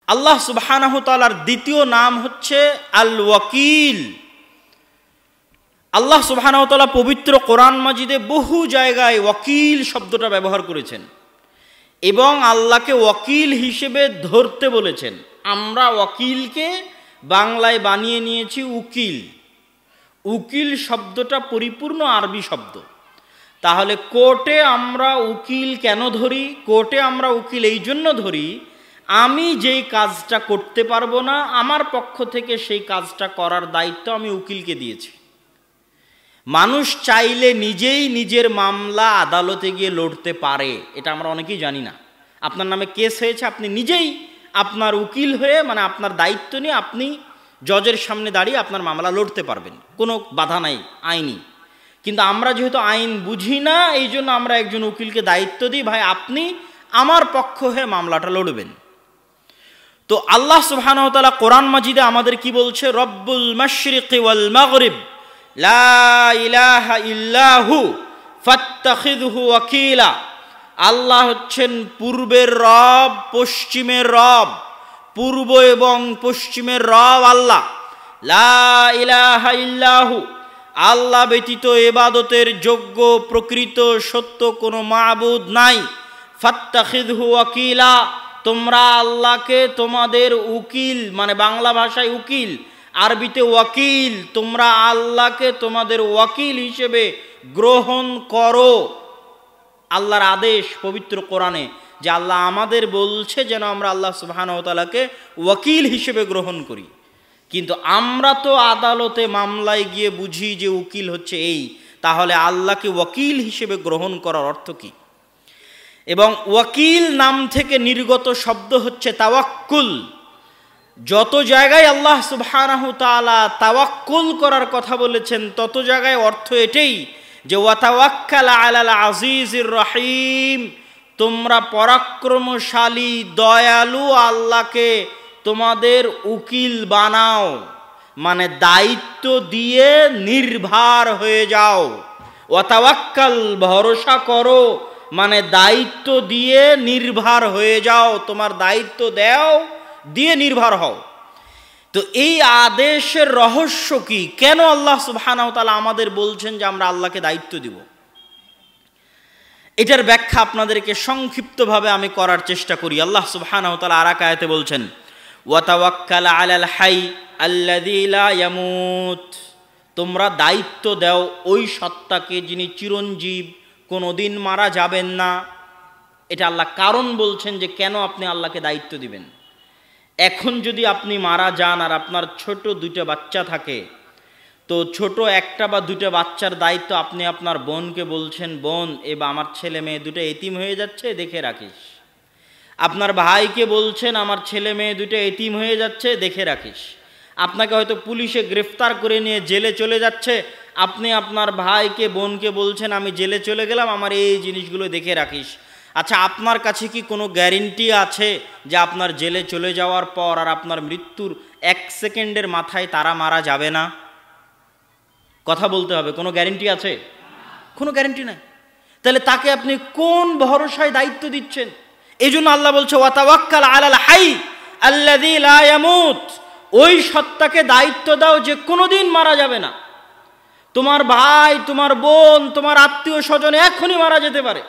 আল্লাহ সুবহানাহু ওয়া তাআলার দ্বিতীয় নাম হচ্ছে আল ওয়াকিল। আল্লাহ সুবহানাহু ওয়া তাআলা পবিত্র কোরআন মাজিদে বহু জায়গায় ওয়াকিল শব্দটা ব্যবহার করেছেন এবং আল্লাহকে ওয়াকিল হিসেবে ধরতে বলেছেন। আমরা ওয়াকিলকে বাংলায় বানিয়ে নিয়েছি উকিল। উকিল শব্দটা পরিপূর্ণ আরবি শব্দ। তাহলে কোর্টে আমরা উকিল কেন ধরি? কোর্টে আমরা উকিল এই জন্য ধরি, আমি যেই কাজটা করতে পারবো না, আমার পক্ষ থেকে সেই কাজটা করার দায়িত্ব আমি উকিলকে দিয়েছি। মানুষ চাইলে নিজেই নিজের মামলা আদালতে গিয়ে লড়তে পারে, এটা আমরা অনেকেই জানি না। আপনার নামে কেস হয়েছে, আপনি নিজেই আপনার উকিল হয়ে, মানে আপনার দায়িত্ব নিয়ে আপনি জজের সামনে দাঁড়িয়ে আপনার মামলা লড়তে পারবেন, কোনো বাধা নাই আইনি। কিন্তু আমরা যেহেতু আইন বুঝি না, এই জন্য আমরা একজন উকিলকে দায়িত্ব দিই, ভাই আপনি আমার পক্ষ হয়ে মামলাটা লড়বেন। তো আল্লাহ সুবহানাহু ওয়া তাআলা কোরআন মাজিদে আমাদের কি বলছে? রব্বুল মাশরিকি ওয়াল মাগরিব লা ইলাহা ইল্লাহু ফাত্তাখিযহু ওয়াকিলা। আল্লাহ হচ্ছেন পূর্বের রব, পশ্চিমের রব। পূর্ব এবং পশ্চিমের রব আল্লাহ। লা ইলাহা ইল্লাহু, আল্লাহ ব্যতীত ইবাদতের যোগ্য প্রকৃত সত্য কোনো মাবুদ নাই। ফাত্তাখিযহু ওয়াকিলা, তোমরা আল্লাহকে তোমাদের উকিল, মানে বাংলা ভাষায় উকিল, আরবিতে ওয়াকিল, তোমরা আল্লাহকে তোমাদের ওয়াকিল হিসেবে গ্রহণ করো। আল্লাহর আদেশ পবিত্র কোরআনে যে আল্লাহ আমাদের বলছে যেন আমরা আল্লাহ সুবহানাহু ওয়া তাআলাকে ওয়াকিল হিসেবে গ্রহণ করি। কিন্তু আমরা তো আদালতে মামলায় গিয়ে বুঝি যে উকিল হচ্ছে এই, তাহলে আল্লাহকে ওয়াকিল হিসেবে গ্রহণ করার অর্থ কি? এবং ওয়াকিল নাম থেকে নির্গত শব্দ হচ্ছে তাওয়াক্কুল। যত জায়গায় আল্লাহ সুবহানাহু তাআলা তাওয়াক্কুল করার কথা বলেছেন, তত জায়গায় অর্থ এটাই যে ওয়াতাওয়াক্কাল আলাল আজিজির রহিম, তোমরা পরাক্রমশালী দয়ালু আল্লাহকে তোমাদের উকিল বানাও, মানে দায়িত্ব দিয়ে নির্ভর হয়ে যাও। ওয়াতাওয়াক্কাল, ভরসা করো, মানে দায়িত্ব দিয়ে নির্ভর হয়ে যাও, তোমার দায়িত্ব দাও, দিয়ে নির্ভর হও। তো এই আদেশের রহস্য কি? কেন আল্লাহ সুবহানাহু ওয়া তাআলা আমাদের বলছেন যে আমরা আল্লাহকে দায়িত্ব দিব? এটার ব্যাখ্যা আপনাদেরকে সংক্ষিপ্তভাবে আমি করার চেষ্টা করি। আল্লাহ সুবহানাহু ওয়া তাআলা আর এক আয়াতে বলছেন, ওয়াতাওয়াক্কাল আলাল হাই আল্লাযী লা ইয়ামুত, তোমরা দায়িত্ব দাও ওই সত্তাকে যিনি চিরঞ্জীব, কোনোদিন মারা যাবেন না। এটা আল্লাহ কারণ বলছেন যে কেন আপনি আল্লাহকে দায়িত্ব দিবেন। এখন যদি আপনি মারা যান আর আপনার ছোট দুইটা বাচ্চা থাকে, তো ছোট একটা বা দুইটা বাচ্চার দায়িত্ব আপনি আপনার বোনকে বলছেন, বোন এবার আমার ছেলে মেয়ে দুটো এতিম হয়ে যাচ্ছে, দেখে রাখিস। আপনার ভাইকে বলছেন, আমার ছেলে মেয়ে দুটো এতিম হয়ে যাচ্ছে, দেখে রাখিস। আপনাকে হয়তো পুলিশে গ্রেফতার করে নিয়ে জেলে চলে যাচ্ছে, আপনি আপনার ভাইকে বোনকে বলছেন, আমি জেলে চলে গেলাম, আমার এই জিনিসগুলো দেখে রাখিস। আচ্ছা, আপনার কাছে কি কোনো গ্যারেন্টি আছে যে আপনার জেলে চলে যাওয়ার পর আর আপনার মৃত্যুর 1 সেকেন্ডের মাথায় তারা মারা যাবে না? কথা বলতে হবে, কোনো গ্যারেন্টি আছে? কোনো গ্যারেন্টি নাই। তাহলে তাকে আপনি কোন ভরসায় দায়িত্ব দিচ্ছেন? এই জন্য আল্লাহ বলছে ওয়াতাওয়াক্কাল আলাল হাই আল্লাযী লা ইয়ামুত, ওই সত্তাকে দায়িত্ব দাও যে কোনোদিন মারা যাবে না। তোমার ভাই, তোমার বোন, তোমার আত্মীয় স্বজন এখনই মারা যেতে পারে।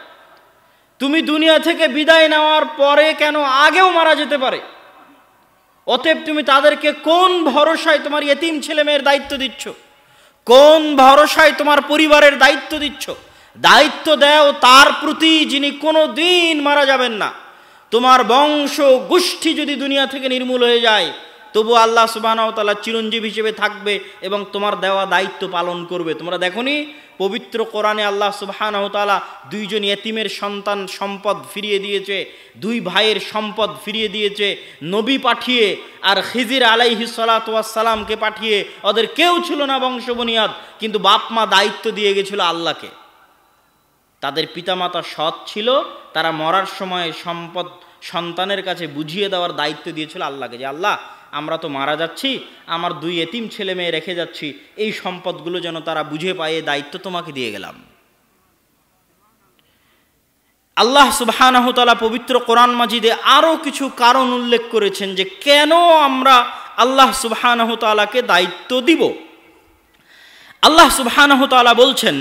তুমি দুনিয়া থেকে বিদায় নেওয়ার পরে কেন, আগেও মারা যেতে পারে। অতএব তুমি তাদেরকে কোন ভরসায় তোমার ইয়েতিম ছেলে মেয়ের দায়িত্ব দিচ্ছ? কোন ভরসায় তোমার পরিবারের দায়িত্ব দিচ্ছ? দায়িত্ব দাও তার প্রতি যিনি কোনো দিন মারা যাবেন না। তোমার বংশ গোষ্ঠী যদি দুনিয়া থেকে নির্মূল হয়ে যায়, তবু আল্লাহ সুবহানাহু ওয়া তাআলা চিরঞ্জীব হিসেবে থাকবে এবং তোমার দেওয়া দায়িত্ব পালন করবে। তোমরা দেখোনি পবিত্র কোরআনে আল্লাহ সুবহানাহু ওয়া তাআলা 2 জন ইয়েতিমের সন্তান সম্পদ ফিরিয়ে দিয়েছে, 2 ভাইয়ের সম্পদ ফিরিয়ে দিয়েছে নবী পাঠিয়ে, আর খিজির আলাইহিস সালাতু ওয়াস সালামকে পাঠিয়ে। ওদের কেউ ছিল না বংশবনিয়াদ, কিন্তু বাপ মা দায়িত্ব দিয়ে গেছিল আল্লাহকে। তাদের পিতামাতা সৎ ছিল, তারা মরার সময় সম্পদ সন্তানের কাছে বুঝিয়ে দেওয়ার দায়িত্ব দিয়েছিল আল্লাহকে, যে আল্লাহ আমরা তো মারা যাচ্ছি, আমার 2 এতিম ছেলে মেয়ে রেখে যাচ্ছি, এই সম্পদগুলো যেন তারা বুঝে পায়, দায়িত্ব তোমাকে দিয়ে গেলাম। আল্লাহ সুবহানাহু তাআলা পবিত্র কোরআন মাজিদে আরও কিছু কারণ উল্লেখ করেছেন যে কেন আমরা আল্লাহ সুবহানাহু তাআলাকে দায়িত্ব দিব। আল্লাহ সুবহানাহু তাআলা বলছেন,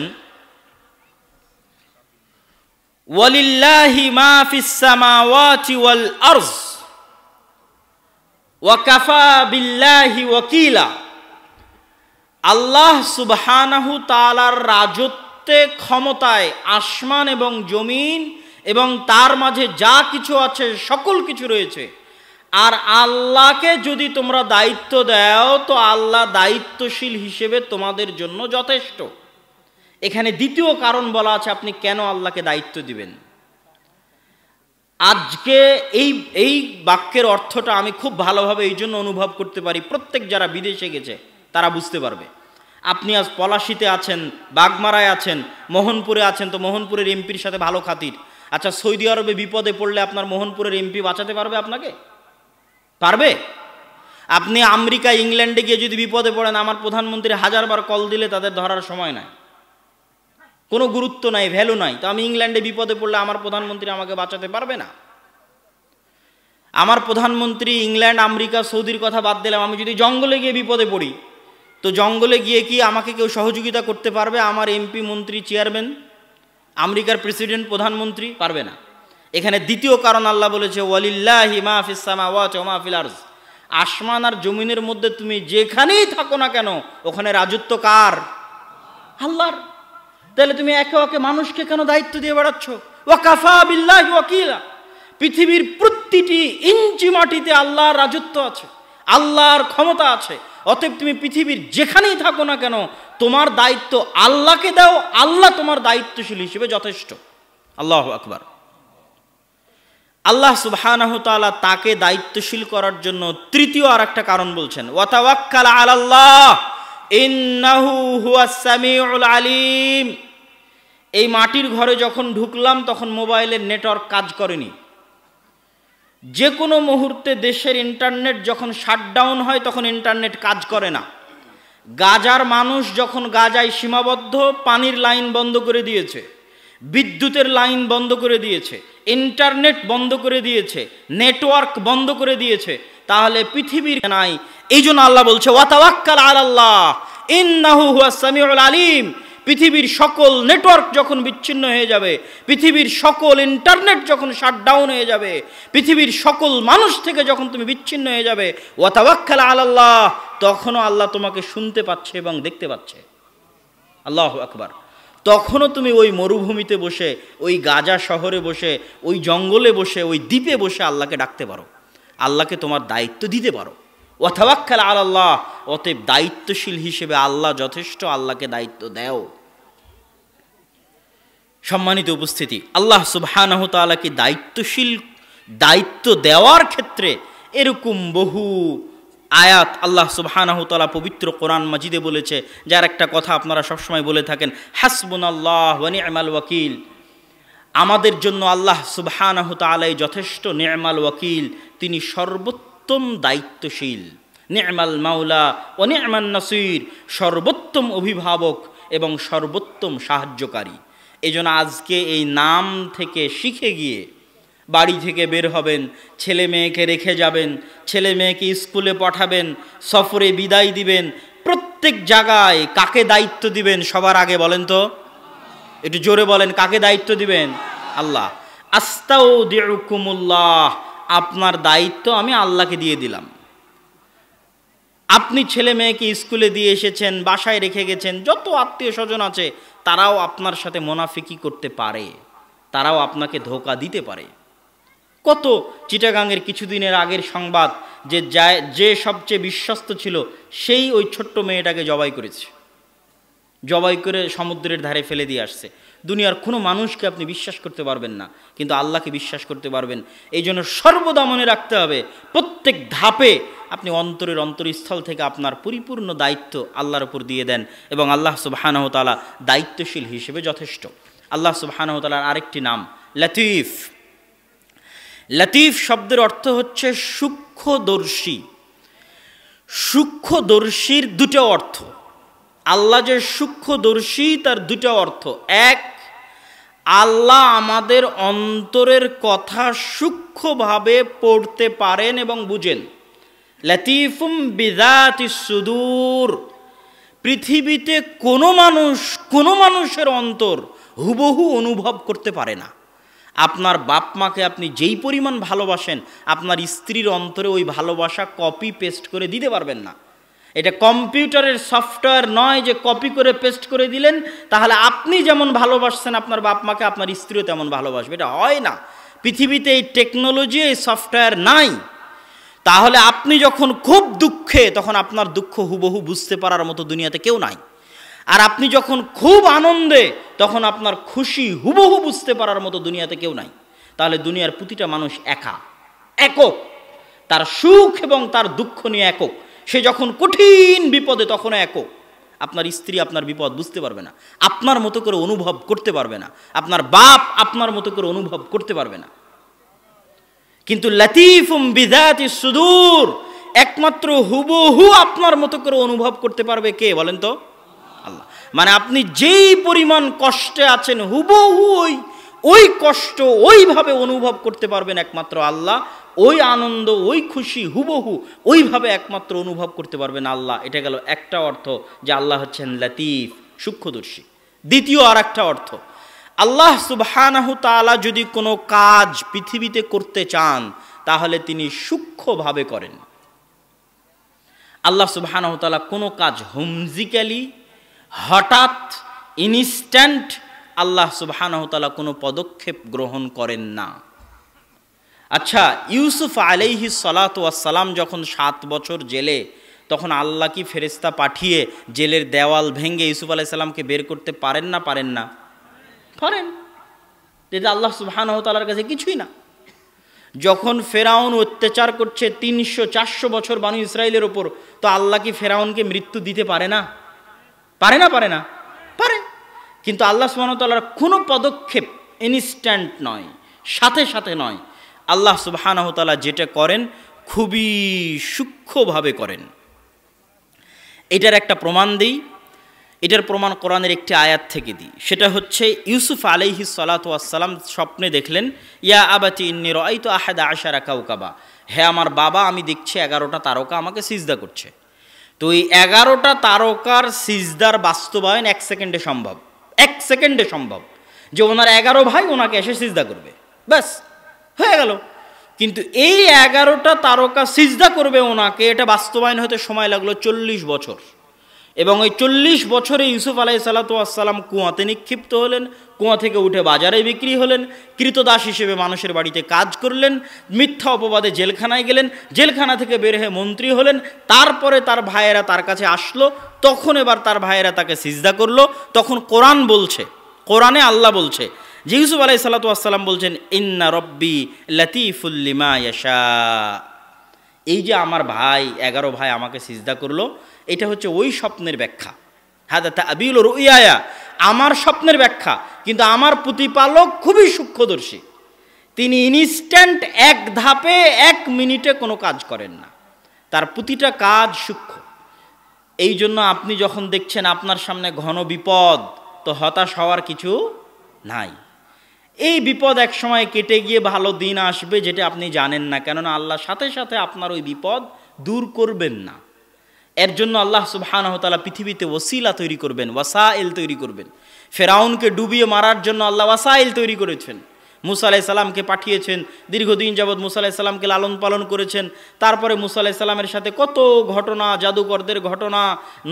ওয়ালিল্লাহি মা ফিস সামাওয়াতি ওয়াল আরজ ওয়া কাফা বিল্লাহি ওয়াকিলা। আল্লাহ সুবহানাহু তাআলার রাজত্বে, ক্ষমতায় আসমান এবং জমিন এবং তার মাঝে যা কিছু আছে সকল কিছু রয়েছে। আর আল্লাহকে যদি তোমরা দায়িত্ব দাও তো আল্লাহ দায়িত্বশীল হিসেবে তোমাদের জন্য যথেষ্ট। এখানে দ্বিতীয় কারণ বলা আছে আপনি কেন আল্লাহকে দায়িত্ব দিবেন। আজকে এই বাক্যের অর্থটা আমি খুব ভালোভাবে এই জন্য অনুভব করতে পারি, প্রত্যেক যারা বিদেশে গেছে তারা বুঝতে পারবে। আপনি আজ পলাশিতে আছেন, বাগমারায় আছেন, মোহনপুরে আছেন, তো মোহনপুরের এমপির সাথে ভালো খাতির। আচ্ছা, সৌদি আরবে বিপদে পড়লে আপনার মোহনপুরের এমপি বাঁচাতে পারবে আপনাকে? পারবে? আপনি আমেরিকা, ইংল্যান্ডে গিয়ে যদি বিপদে পড়েন, আমার প্রধানমন্ত্রী 1000 বার কল দিলে তাদের ধরার সময় নাই, কোনো গুরুত্ব নাই, ভ্যালু নাই। তো আমি ইংল্যান্ডে বিপদে পড়লে আমার প্রধানমন্ত্রী আমাকে বাঁচাতে পারবে না। আমার প্রধানমন্ত্রী ইংল্যান্ড, আমেরিকা, সৌদির কথা বাদ দিলাম, আমি যদি জঙ্গলে গিয়ে বিপদে পড়ি তো জঙ্গলে গিয়ে কি আমাকে কেউ সহযোগিতা করতে পারবে? আমার এমপি, মন্ত্রী, চেয়ারম্যান, আমেরিকার প্রেসিডেন্ট, প্রধানমন্ত্রী পারবে না। এখানে দ্বিতীয় কারণ আল্লাহ বলেছে, ওয়ালিল্লাহি মা ফিস সামাওয়াতি ওয়া মা ফিল আরজ। আসমান আর জমিনের মধ্যে তুমি যেখানেই থাকো না কেন ওখানে রাজত্ব কার? আল্লাহর। তাহলে তুমি একে একে মানুষকে কেন দায়িত্ব দিয়ে বেড়াচ্ছ? ওয়া কাফা বিল্লাহি ওয়াকিলা। পৃথিবীর প্রতিটি ইঞ্চি মাটিতে আল্লাহর রাজত্ব আছে, আল্লাহর ক্ষমতা আছে। অতএব তুমি পৃথিবীর যেখানেই থাকো না কেন তোমার দায়িত্ব আল্লাহকে দাও, আল্লাহ তোমার দায়িত্বশীল হিসেবে যথেষ্ট। আল্লাহু আকবার। আল্লাহ সুবহানাহু তাআলা তাকে দায়িত্বশীল করার জন্য তৃতীয় আর একটা কারণ বলছেন, ওয়া তাওয়াক্কাল আলাল্লাহ ইন্নাহু হুয়াস সামিউল আলিম। এই মাটির ঘরে যখন ঢুকলাম তখন মোবাইলের নেটওয়ার্ক কাজ করেনি। যে কোনো মুহূর্তে দেশের ইন্টারনেট যখন শাটডাউন হয় তখন ইন্টারনেট কাজ করে না। গাজার মানুষ যখন গাজায় সীমাবদ্ধ, পানির লাইন বন্ধ করে দিয়েছে, বিদ্যুতের লাইন বন্ধ করে দিয়েছে, ইন্টারনেট বন্ধ করে দিয়েছে, নেটওয়ার্ক বন্ধ করে দিয়েছে, তাহলে পৃথিবীর নাই। এই জন্য আল্লাহ বলছে, ওয়া তাওয়াক্কাল আলাল্লাহ ইন্নাহু হুয়াস সামিউল আলিম। পৃথিবীর সকল নেটওয়ার্ক যখন বিচ্ছিন্ন হয়ে যাবে, পৃথিবীর সকল ইন্টারনেট যখন শাটডাউন হয়ে যাবে, পৃথিবীর সকল মানুষ থেকে যখন তুমি বিচ্ছিন্ন হয়ে যাবে, ওয়া তাওয়াক্কাল আলাল্লাহ, তখনও আল্লাহ তোমাকে শুনতে পাচ্ছে এবং দেখতে পাচ্ছে। আল্লাহু আকবার। তখনও তুমি ওই মরুভূমিতে বসে, ওই গাজা শহরে বসে, ওই জঙ্গলে বসে, ওই দ্বীপে বসে আল্লাহকে ডাকতে পারো, আল্লাহকে তোমার দায়িত্ব দিতে পারো। ওয়া তাওয়াক্কাল আলাল্লাহ। অতএব দায়িত্বশীল হিসেবে আল্লাহ যথেষ্ট, আল্লাহকে দায়িত্ব দাও। সম্মানিত উপস্থিতি, আল্লাহ সুবহানাহু তাআলাকে দায়িত্ব দেওয়ার ক্ষেত্রে এরকম বহু আয়াত আল্লাহ সুবহানাহু তাআলা পবিত্র কোরআন মাজিদে বলেছে, যার একটা কথা আপনারা সবসময় বলে থাকেন, হাসবুনাল্লাহ ওয়া নি'মাল ওয়াকিল। আমাদের জন্য আল্লাহ সুবহানাহু তাআলাই যথেষ্ট, নি'মাল ওয়াকিল, তিনি সর্বোত্তম দায়িত্বশীল। নি'মাল মাওলা ওয়া নি'মান নাসির, সর্বোত্তম অভিভাবক এবং সর্বোত্তম সাহায্যকারী। এই জন্য আজকে এই নাম থেকে শিখে গিয়ে বাড়ি থেকে বের হবেন, ছেলে মেয়েকে রেখে যাবেন, ছেলে মেয়েকে স্কুলে পাঠাবেন, সফরে বিদায় দিবেন, প্রত্যেক জায়গায় কাকে দায়িত্ব দিবেন সবার আগে বলেন তো? একটু জোরে বলেন, কাকে দায়িত্ব দিবেন? আল্লাহ। আস্তাউদিউকুমুল্লাহ, আপনার দায়িত্ব আমি আল্লাহকে দিয়ে দিলাম। আপনি ছেলে মেয়েকে স্কুলে দিয়ে এসেছেন, বাসায় রেখে গেছেন, যত আত্মীয় স্বজন আছে তারাও আপনার সাথে মুনাফিকি করতে পারে, তারাও আপনাকে ধোঁকা দিতে পারে। কত চিটাগাংয়ের কিছুদিনের আগের সংবাদ, যে সবচেয়ে বিশ্বস্ত ছিল সেই ওই ছোট্ট মেয়েটাকে জবাই করেছে, জবাই করে সমুদ্রের ধারে ফেলে দিয়ে আসছে। দুনিয়ার কোনো মানুষকে আপনি বিশ্বাস করতে পারবেন না, কিন্তু আল্লাহকে বিশ্বাস করতে পারবেন। এই জন্য সর্বদা মনে রাখতে হবে, প্রত্যেক ধাপে আপনি অন্তরের অন্তরস্থল থেকে আপনার পরিপূর্ণ দায়িত্ব আল্লাহর উপর দিয়ে দেন এবং আল্লাহ সুবহানাহু তাআলা দায়িত্বশীল হিসেবে যথেষ্ট। আল্লাহ সুবহানাহু তাআলার আরেকটি নাম লতিফ। লতিফ শব্দের অর্থ হচ্ছে সূক্ষ্মদর্শী। সূক্ষ্মদর্শীর দুটো অর্থ। আল্লাহ যে সূক্ষ্মদর্শী তার দুটো অর্থ। এক, আল্লাহ আমাদের অন্তরের কথা সূক্ষ্মভাবে পড়তে পারেন এবং বুঝেন। লাতিফুম বিযাতিস সুদূর। পৃথিবীতে কোনো মানুষের অন্তর হুবহু অনুভব করতে পারে না। আপনার বাপ মাকে আপনি যেই পরিমাণ ভালোবাসেন, আপনার স্ত্রীর অন্তরে ওই ভালোবাসা কপি পেস্ট করে দিতে পারবেন না। এটা কম্পিউটারের সফটওয়্যার নয় যে কপি করে পেস্ট করে দিলেন তাহলে আপনি যেমন ভালোবাসছেন আপনার বাপ মাকে আপনার স্ত্রীও তেমন ভালোবাসবে, এটা হয় না। পৃথিবীতে এই টেকনোলজি, এই সফটওয়্যার নাই। তাহলে আপনি যখন খুব দুঃখে, তখন আপনার দুঃখ হুবহু বুঝতে পারার মতো দুনিয়াতে কেউ নাই। আর আপনি যখন খুব আনন্দে, তখন আপনার খুশি হুবহু বুঝতে পারার মতো দুনিয়াতে কেউ নাই। তাহলে দুনিয়ার প্রতিটা মানুষ একক, তার সুখ এবং তার দুঃখ নিয়ে একক। সে যখন কঠিন বিপদে তখনও একক। আপনার স্ত্রী আপনার বিপদ বুঝতে পারবে না, আপনার মতো করে অনুভব করতে পারবে না। আপনার বাপ আপনার মতো করে অনুভব করতে পারবে না। কিন্তু লাতিফুম বিযাতিস সুদূর, একমাত্র হুবহু আপনার মতো করে অনুভব করতে পারবে কে বলেন তো? আল্লাহ। মানে আপনি যেই পরিমাণ কষ্টে আছেন হুবহু ওই কষ্ট ওইভাবে অনুভব করতে পারবেন একমাত্র আল্লাহ। ওই আনন্দ, ওই খুশি হুবহু ওইভাবে একমাত্র অনুভব করতে পারবেন আল্লাহ। এটা গেল একটা অর্থ যে আল্লাহ হচ্ছেন লতিফ, সূক্ষ্মদর্শী। দ্বিতীয় আর একটা অর্থ, আল্লাহ সুবহানাহু তাআলা যদি কোনো কাজ পৃথিবীতে করতে চান তাহলে তিনি সূক্ষ্মভাবে করেন। আল্লাহ সুবহানাহু তাআলা কোনো কাজ হুমজিক্যালি, হঠাৎ, ইনস্ট্যান্ট আল্লাহ সুবহানাহু তাআলা কোনো পদক্ষেপ গ্রহণ করেন না। আচ্ছা, ইউসুফ আলাইহিস সালাতু ওয়াস সালাম যখন 7 বছর জেলে, তখন আল্লাহ কি ফেরেশতা পাঠিয়ে জেলের দেওয়াল ভেঙে ইউসুফ আলাইহিস সালামকে বের করতে পারেন না? পারেন না? পারেন। এটা আল্লাহ সুবহানাহু তাআলার কাছে কিছুই না। যখন ফেরাউন অত্যাচার করছে 300-400 বছর বনী ইসরাইলের ওপর, তো আল্লাহ কি ফেরাউনকে মৃত্যু দিতে পারে না? পারে না? পারে না? পারে। কিন্তু আল্লাহ সুবহানাহু তাআলার কোনো পদক্ষেপ ইনস্ট্যান্ট নয়, সাথে সাথে নয়। আল্লাহ সুবহানাহু তাআলা যেটা করেন খুবই সূক্ষ্মভাবে করেন। এটার একটা প্রমাণ দিই। এটার প্রমাণ কোরআনের একটি আয়াত থেকে দিই। সেটা হচ্ছে ইউসুফ আলাইহিস সালাতু ওয়াস সালাম স্বপ্নে দেখলেন, ইয়া আবাতি ইন্নী রাআইতু আহাদা আশারা কাওকাবা, হে আমার বাবা, আমি দেখছি 11টা তারকা আমাকে সিজদা করছে। তো এই 11টা তারকার সিজদার বাস্তবায়ন 1 সেকেন্ডে সম্ভব। 1 সেকেন্ডে সম্ভব যে ওনার 11 ভাই ওনাকে এসে সিজদা করবে, ব্যাস হয়ে গেল। কিন্তু এই 11টা তারকা সিজদা করবে ওনাকে, এটা বাস্তবায়ন হতে সময় লাগলো 40 বছর। এবং ওই 40 বছরে ইউসুফ আলাইহিস সালাতু ওয়াস সালাম কুয়াতে নিক্ষিপ্ত হলেন, কুয়া থেকে উঠে বাজারে বিক্রি হলেন, কৃতদাস হিসেবে মানুষের বাড়িতে কাজ করলেন, মিথ্যা অপবাদে জেলখানায় গেলেন, জেলখানা থেকে বের হয়ে মন্ত্রী হলেন। তারপরে তার ভাইয়েরা তার কাছে আসলো, তখন এবার তার ভাইয়েরা তাকে সিজদা করলো। তখন কোরআন বলছে, কোরআনে আল্লাহ বলছে যে ইউসুফ আলাইহিস সালাতু ওয়াস সালাম বলছেন, ইন্না রব্বি লাতিফুল লিমা ইয়াশা। এই যে আমার ভাই 11 ভাই আমাকে সিজদা করলো, এটা হচ্ছে ওই স্বপ্নের ব্যাখ্যা। হাদা তাবিল রুইয়া, আমার স্বপ্নের ব্যাখ্যা। কিন্তু আমার প্রতিপালক খুবই সূক্ষ্মদর্শী, তিনি ইনস্ট্যান্ট 1 ধাপে 1 মিনিটে কোনো কাজ করেন না, তার প্রতিটা কাজ সূক্ষ্ম। এই জন্য আপনি যখন দেখছেন আপনার সামনে ঘন বিপদ, তো হতাশ হওয়ার কিছু নাই। এই বিপদ এক সময় কেটে গিয়ে ভালো দিন আসবে, যেটা আপনি জানেন না, কেননা আল্লাহ সাথে সাথে আপনার ওই বিপদ দূর করবেন না। এর জন্য আল্লাহ সুবহানাহু তাআলা পৃথিবীতে ওসিলা তৈরি করবেন, ওয়াসাইল তৈরি করবেন। ফেরাউনকে ডুবিয়ে মারার জন্য আল্লাহ ওয়াসাইল তৈরি করেছেন। মুসা আলাইহিস সালামকে পাঠিয়েছেন, দীর্ঘদিন যাবৎ মুসা আলাইহিস সালামকে লালন পালন করেছেন। তারপরে মুসা আলাইহিস সালামের সাথে কত ঘটনা, জাদুকরদের ঘটনা,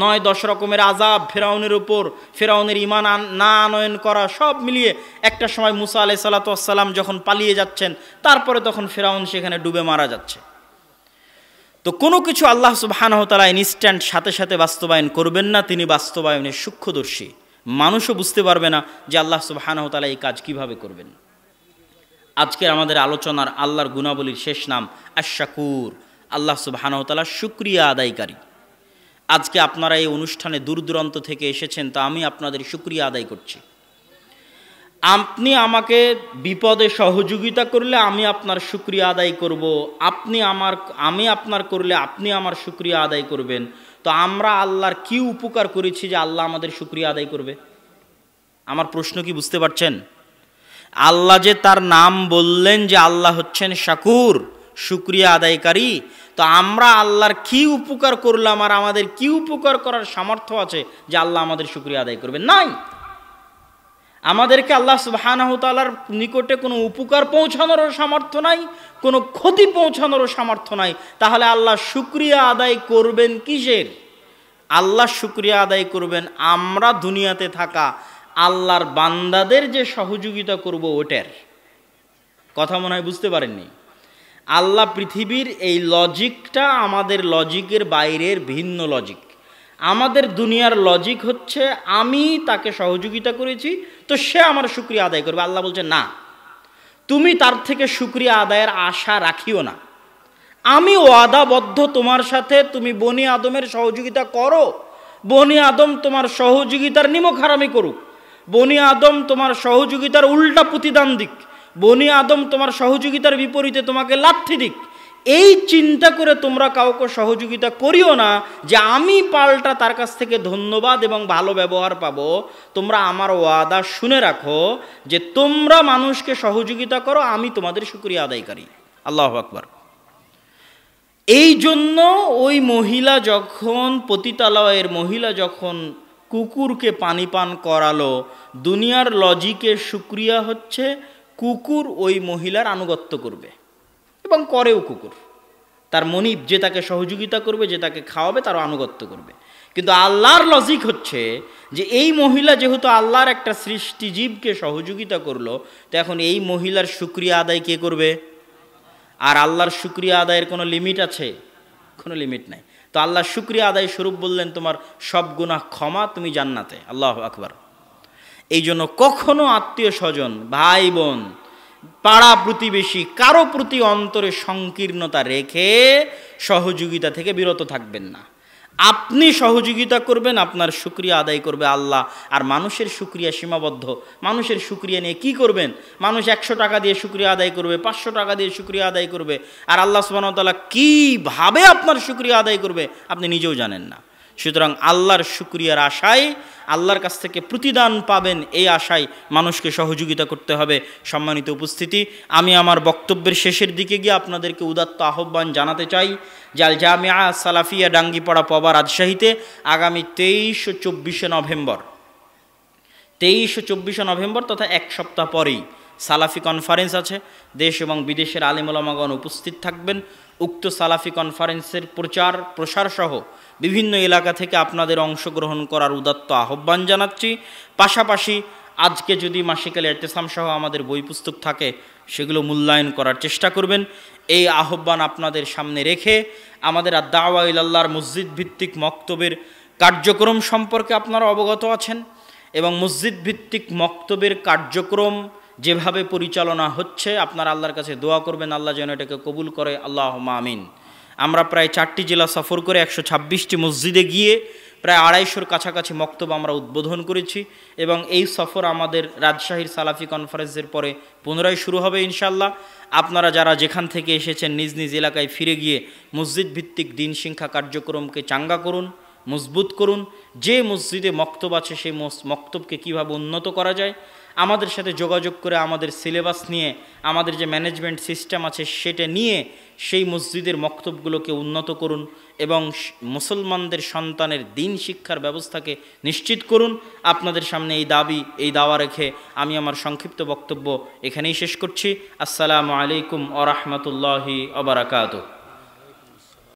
9-10 রকমের আযাব ফেরাউনের উপর, ফেরাউনের ঈমান না আনয়ন করা, সব মিলিয়ে একটা সময় মুসা আলাইহিস সালাতু ওয়াস সালাম যখন পালিয়ে যাচ্ছেন, তারপরে তখন ফেরাউন সেখানে ডুবে মারা যাচ্ছে। তো কোনো কিছু আল্লাহ সুবহানাহু তাআলা ইনস্ট্যান্ট সাথে সাথে বাস্তবায়ন করবেন না, তিনি বাস্তবায়নে সূক্ষ্মদর্শী। মানুষও বুঝতে পারবে না যে আল্লাহ সুবহানাহু তাআলা এই কাজ কিভাবে করবেন। আজকের আমাদের আলোচনার আল্লাহর গুণাবলীর শেষ নাম আশ-শাকুর, আল্লাহ সুবহানাহু তাআলা শুকরিয়া আদায়কারী। আজকে আপনারা এই অনুষ্ঠানে দূর দূরান্ত থেকে এসেছেন, তো আমি আপনাদের শুকরিয়া আদায় করছি। আপনি আমাকে বিপদে সহযোগিতা করলে আমি আপনার শুকরিয়া আদায় করব, আমি আপনার করলে আপনি আমার শুকরিয়া আদায় করবেন। তো আমরা আল্লাহর কি উপকার করেছি যে আল্লাহ আমাদের শুকরিয়া আদায় করবে? আমার প্রশ্ন কি বুঝতে পারছেন? আল্লাহ যে তার নাম বললেন যে আল্লাহ হচ্ছেন শাকুর, শুকরিয়া আদায়কারী, তো আমরা আল্লাহর কি উপকার করলাম আর আমাদের কি উপকার করার সামর্থ্য আছে যে আল্লাহ আমাদের শুকরিয়া আদায় করবেন? নাই। আমাদেরকে আল্লাহ সুবহানাহু ওয়া তাআলার নিকটে কোনো উপকার পৌঁছানোরও সামর্থ্য নাই, কোনো ক্ষতি পৌঁছানোরও সামর্থ্য নাই। তাহলে আল্লাহ শুকরিয়া আদায় করবেন কিসের? আল্লাহ শুকরিয়া আদায় করবেন আমরা দুনিয়াতে থাকা আল্লাহর বান্দাদের যে সহযোগিতা করব ওটার। কথা মনে হয় বুঝতে পারেননি। আল্লাহ পৃথিবীর এই লজিকটা আমাদের লজিকের বাইরের ভিন্ন লজিক। আমাদের দুনিয়ার লজিক হচ্ছে আমি তাকে সহযোগিতা করেছি তো সে আমার শুকরিয়া আদায় করবে। আল্লাহ বলছে না, তুমি তার থেকে শুকরিয়া আদায়ের আশা রাখিও না। আমি ওয়াদাবদ্ধ তোমার সাথে, তুমি বনি আদমের সহযোগিতা করো, বনি আদম তোমার সহযোগিতার নিমক হারামি করুক, বনি আদম তোমার সহযোগিতার উল্টা প্রতিদান দিক, বনি আদম তোমার সহযোগিতার বিপরীতে তোমাকে লাথি দিক, এই চিন্তা করে তোমরা কাউকে সহযোগিতা করিও না যে আমি পাল্টা তার কাছ থেকে ধন্যবাদ এবং ভালো ব্যবহার পাবো। তোমরা আমার ওয়াদা শুনে রাখো যে তোমরা মানুষকে সহযোগিতা করো, আমি তোমাদের শুকরিয়া আদায়কারী। আল্লাহু আকবার। এই জন্য ওই মহিলা যখন, পতিতালয়ের মহিলা যখন কুকুরকে পানি পান করালো, দুনিয়ার লজিকের শুকরিয়া হচ্ছে কুকুর ওই মহিলার আনুগত্য করবে এবং করেও। কুকুর তার মনিব, যে তাকে সহযোগিতা করবে, যে তাকে খাওয়াবে, তারও আনুগত্য করবে। কিন্তু আল্লাহর লজিক হচ্ছে যে এই মহিলা যেহেতু আল্লাহর একটা সৃষ্টিজীবকে সহযোগিতা করলো, তো এখন এই মহিলার শুকরিয়া আদায় কে করবে? আর আল্লাহর শুকরিয়া আদায়ের কোনো লিমিট আছে? কোনো লিমিট নাই। তো আল্লাহর শুকরিয়া আদায় স্বরূপ বললেন তোমার সব গুনাহ ক্ষমা, তুমি জান্নাতে। আল্লাহু আকবার। এই জন্য কখনো আত্মীয় স্বজন, ভাই বোন, পাড়া প্রতিবেশী কারো প্রতি অন্তরে সংকীর্ণতা রেখে সহযোগিতা থেকে বিরত থাকবেন না। আপনি সহযোগিতা করবেন, আপনার শুকরিয়া আদায় করবে আল্লাহ। আর মানুষের শুকরিয়া সীমাবদ্ধ। মানুষের শুকরিয়া নিয়ে কি করবেন? মানুষ 100 টাকা দিয়ে শুকরিয়া আদায় করবে, 500 টাকা দিয়ে শুকরিয়া আদায় করবে, আর আল্লাহ সুবহানাহু ওয়া তাআলা কীভাবে আপনার শুকরিয়া আদায় করবে আপনি নিজেও জানেন না। সুতরাং আল্লাহর শুকরিয়ার আশায়, আল্লাহর কাছ থেকে প্রতিদান পাবেন এই আশায় মানুষকে সহযোগিতা করতে হবে। সম্মানিত উপস্থিতি, আমি আমার বক্তব্যের শেষের দিকে গিয়ে আপনাদেরকে উদাত্ত আহ্বান জানাতে চাই যে আল জামিয়া সালাফিয়া ডাঙ্গিপাড়া পবা রাজশাহীতে আগামী 23 ও 24 নভেম্বর, 23 ও 24 নভেম্বর তথা এক সপ্তাহ পরেই সালাফি কনফারেন্স আছে। দেশ এবং বিদেশের আলিম ওলামাগণ উপস্থিত থাকবেন। উক্ত সালাফি কনফারেন্সের প্রচার প্রসার সহ বিভিন্ন এলাকা থেকে আপনাদের অংশগ্রহণ করার উদাত্ত আহ্বান জানাচ্ছি। পাশাপাশি আজকে যদি মাসিক আল ইতিসাম সহ আমাদের বই পুস্তক থাকে সেগুলো মূল্যায়ন করার চেষ্টা করবেন। এই আহ্বান আপনাদের সামনে রেখে আমাদের আদ-দাওয়া ইলাল্লাহর মসজিদ ভিত্তিক মক্তবের কার্যক্রম সম্পর্কে আপনারা অবগত আছেন এবং মসজিদ ভিত্তিক মক্তবের কার্যক্রম যেভাবে পরিচালনা হচ্ছে আপনারা আল্লাহর কাছে দোয়া করবেন, আল্লাহ যেন এটাকে কবুল করে। আল্লাহুম্মা আমিন। আমরা প্রায় 4টি জেলা সফর করে 126টি মসজিদে গিয়ে প্রায় 250-র কাছাকাছি মক্তব আমরা উদ্বোধন করেছি এবং এই সফর আমাদের রাজশাহীর সালাফি কনফারেন্সের পরে পুনরায় শুরু হবে ইনশাআল্লাহ। আপনারা যারা যেখান থেকে এসেছেন নিজ নিজ এলাকায় ফিরে গিয়ে মসজিদ ভিত্তিক দিন শিক্ষা কার্যক্রমকে চাঙ্গা করুন, মজবুত করুন। যে মসজিদে মক্তব আছে সেই মক্তবকে কীভাবে উন্নত করা যায় আমাদের সাথে যোগাযোগ করে আমাদের সিলেবাস নিয়ে, আমাদের যে ম্যানেজমেন্ট সিস্টেম আছে সেটা নিয়ে সেই মসজিদের মক্তবগুলোকে উন্নত করুন এবং মুসলমানদের সন্তানের দিন শিক্ষার ব্যবস্থাকে নিশ্চিত করুন। আপনাদের সামনে এই দাবি, এই দাওয়া রেখে আমি আমার সংক্ষিপ্ত বক্তব্য এখানেই শেষ করছি। আসসালামু আলাইকুম ওয়া রাহমাতুল্লাহি ওয়া বারাকাতুহু।